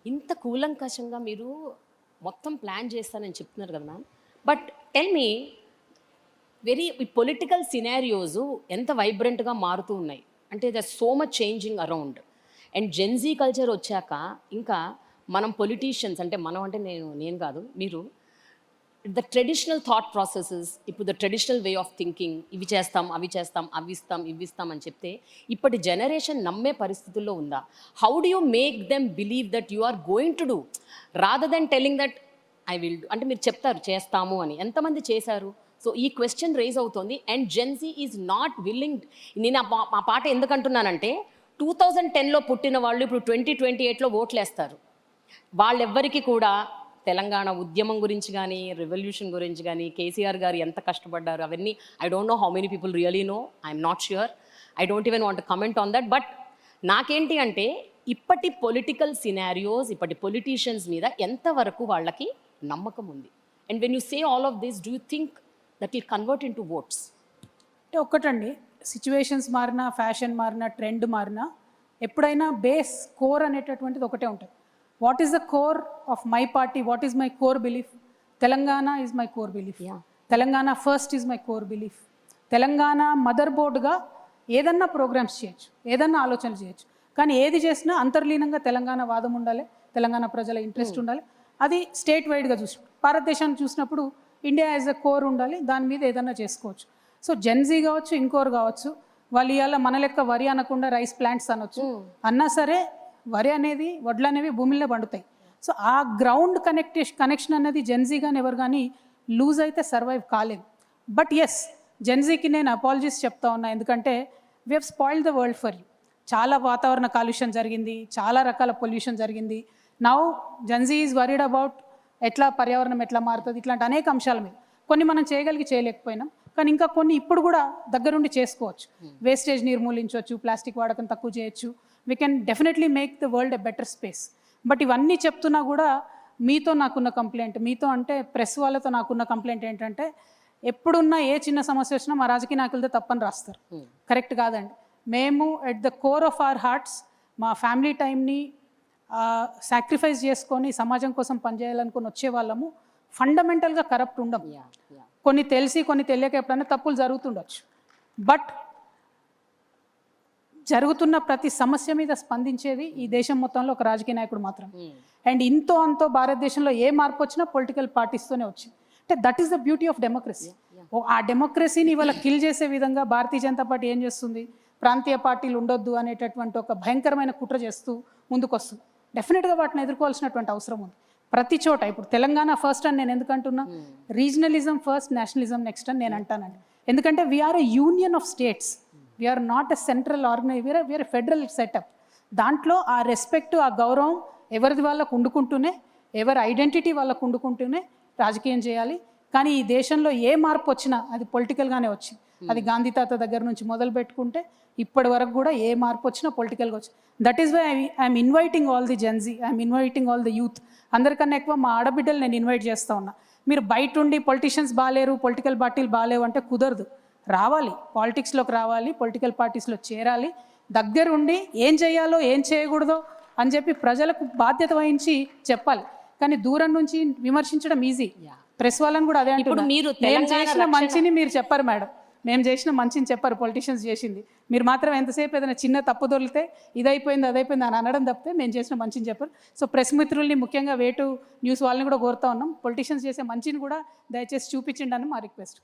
ఇంత కూలంకషంగా మీరు మొత్తం ప్లాన్ చేస్తానని చెప్తున్నారు కదా ma'am. But tell me political scenarios ఎంత వైబ్రెంట్గా మారుతూ ఉన్నాయి అంటే the so much changing around. And Gen Z culture వచ్చాక ఇంకా మనం పొలిటీషియన్స్ అంటే మనం అంటే నేను కాదు మీరు ద ట్రెడిషనల్ థాట్ ప్రాసెసెస్ ఇప్పుడు the traditional way of thinking ఇవి చేస్తాం అవి చేస్తాం అవి ఇస్తాం ఇవి ఇస్తాం అని చెప్తే ఇప్పటి జనరేషన్ నమ్మే పరిస్థితుల్లో ఉందా? How do you make them believe that you are going to do rather than telling that I will do అంటే మీరు చెప్తారు చేస్తాము అని, ఎంతమంది చేశారు? సో ఈ క్వశ్చన్ రేజ్ అవుతుంది and Gen Z is not willing. నేను ఆ పాట ఎందుకంటున్నానంటే 2010లో పుట్టిన వాళ్ళు ఇప్పుడు 2028లో ఓట్లేస్తారు. వాళ్ళెవ్వరికి కూడా తెలంగాణ ఉద్యమం గురించి కానీ రెవల్యూషన్ గురించి కానీ కేసీఆర్ గారు ఎంత కష్టపడ్డారు అవన్నీ I don't know how many people really know. I'm not sure. I don't even want comment on that. But నాకేంటి అంటే ఇప్పటి పొలిటికల్ సినారియోస్ ఇప్పటి పొలిటీషియన్స్ మీద ఎంతవరకు వాళ్ళకి నమ్మకం ఉంది? And when you say all of this do you think that will convert into votes? అంటే ఒక్కటండి, సిచ్యువేషన్స్ మారినా, ఫ్యాషన్ మారినా, ట్రెండ్ మారినా, ఎప్పుడైనా బేస్ కోర్ అనేటటువంటిది ఒకటే ఉంటుంది. What is the core of my party? What is my core belief? Telangana is my core belief. Telangana first is my core belief. Telangana mother బోర్డుగా ఏదన్నా ప్రోగ్రామ్స్ చేయొచ్చు, ఏదన్నా ఆలోచనలు చేయొచ్చు, కానీ ఏది చేసినా అంతర్లీనంగా తెలంగాణ వాదం ఉండాలి, తెలంగాణ ప్రజల ఇంట్రెస్ట్ ఉండాలి. అది స్టేట్ వైడ్గా చూసి భారతదేశాన్ని చూసినప్పుడు ఇండియా యాజ్ ఎ కోర్ ఉండాలి, దాని మీద ఏదన్నా చేసుకోవచ్చు. సో జెన్జీ కావచ్చు, ఇంకోరు కావచ్చు, వాళ్ళు ఇవాళ మన లెక్క వరి అనకుండా రైస్ ప్లాంట్స్ అనొచ్చు, అన్నా సరే వరి అనేది వడ్లు అనేవి భూమిలో పండుతాయి. సో ఆ గ్రౌండ్ కనెక్షన్ అనేది జెన్జీ కానీ ఎవరు కానీ లూజ్ అయితే సర్వైవ్ కాలేదు. బట్ ఎస్, జెన్జీకి నేను అపాలజీస్ చెప్తా ఉన్నా, ఎందుకంటే we have spoiled the world for you. చాలా వాతావరణ కాలుష్యం జరిగింది, చాలా రకాల పొల్యూషన్ జరిగింది. Now Gen Z is worried about ఎట్లా పర్యావరణం ఎట్లా మారుతుంది, ఇట్లాంటి అనేక అంశాల మీద కొన్ని మనం చేయలేకపోయినాం, కానీ ఇంకా కొన్ని ఇప్పుడు కూడా దగ్గరుండి చేసుకోవచ్చు. వేస్టేజ్ నిర్మూలించవచ్చు, ప్లాస్టిక్ వాడకం తక్కువ చేయొచ్చు. We can definitely make the world a better space. But ఇవన్నీ చెప్తున్నా కూడా మీతో నాకున్న కంప్లైంట్, మీతో అంటే ప్రెస్ వాళ్ళతో నాకున్న కంప్లైంట్ ఏంటంటే ఎప్పుడున్నా ఏ చిన్న సమస్య వచ్చినా మా రాజకీయ నాయకులతో తప్పని రాస్తారు. కరెక్ట్ కాదండి. మేము at the core of our hearts మా ఫ్యామిలీ టైంని సాక్రిఫైస్ చేసుకొని సమాజం కోసం పనిచేయాలనుకుని వచ్చే వాళ్ళము ఫండమెంటల్గా కరప్ట్ ఉండం. కొన్ని తెలిసి కొన్ని తెలియక ఎప్పుడైనా తప్పులు జరుగుతుండొచ్చు, బట్ జరుగుతున్న ప్రతి సమస్య మీద స్పందించేది ఈ దేశం మొత్తంలో ఒక రాజకీయ నాయకుడు మాత్రం. అండ్ ఇంతో అంతో భారతదేశంలో ఏ మార్పు వచ్చినా పొలిటికల్ పార్టీస్తోనే వచ్చింది. అంటే that is the beauty of democracy. ఆ డెమోక్రసీని ఇవాళ కిల్ చేసే విధంగా భారతీయ జనతా పార్టీ ఏం చేస్తుంది, ప్రాంతీయ పార్టీలు ఉండొద్దు అనేటటువంటి ఒక భయంకరమైన కుట్ర చేస్తూ ముందుకు వస్తుంది. డెఫినెట్గా వాటిని ఎదుర్కోవాల్సినటువంటి అవసరం ఉంది ప్రతి చోట. ఇప్పుడు తెలంగాణ ఫస్ట్ అని నేను ఎందుకంటున్నా, రీజనలిజం ఫస్ట్, నేషనలిజం నెక్స్ట్ అని నేను అంటానండి. ఎందుకంటే we're a union of states, we're not a central organisation, we're a federal setup. దాంట్లో ఆ రెస్పెక్ట్, ఆ గౌరవం ఎవరిది వాళ్ళకు ఉండుకుంటూనే, ఎవరి ఐడెంటిటీ వాళ్ళకు ఉండుకుంటూనే రాజకీయం చేయాలి. కానీ ఈ దేశంలో ఏ మార్పు వచ్చినా అది పొలిటికల్గానే వచ్చింది. అది గాంధీ తాత దగ్గర నుంచి మొదలు పెట్టుకుంటే ఇప్పటి వరకు కూడా ఏ మార్పు వచ్చినా పొలిటికల్గా వచ్చింది. That is why I'm inviting all the Gen Z, I'm inviting all the youth. అందరికన్నా ఎక్కువ మా ఆడబిడ్డలు నేను ఇన్వైట్ చేస్తూ ఉన్నా. మీరు బయట ఉండి పొలిటీషియన్స్ బాగాలేరు, పొలిటికల్ పార్టీలు బాగాలేవు అంటే కుదరదు. రావాలి, పాలిటిక్స్లోకి రావాలి, పొలిటికల్ పార్టీస్లో చేరాలి, దగ్గరుండి ఏం చేయాలో ఏం చేయకూడదో అని చెప్పి ప్రజలకు బాధ్యత వహించి చెప్పాలి. కానీ దూరం నుంచి విమర్శించడం ఈజీ. ప్రెస్ వాళ్ళని కూడా అదే అంటున్నారు, మేము చేసిన మంచిని మీరు చెప్పరు మేడం, మేము చేసిన మంచిని చెప్పరు, పొలిటీషియన్స్ చేసింది. మీరు మాత్రం ఎంతసేపు ఏదైనా చిన్న తప్పు దొరికితే ఇదైపోయింది అదైపోయింది అని అనడం తప్పితే మేము చేసిన మంచిని చెప్పరు. సో ప్రెస్ మిత్రుల్ని, ముఖ్యంగా వేటు న్యూస్ వాళ్ళని కూడా కోరుతా ఉన్నాం, పొలిటీషియన్స్ చేసే మంచిని కూడా దయచేసి చూపించండి అని మా రిక్వెస్ట్.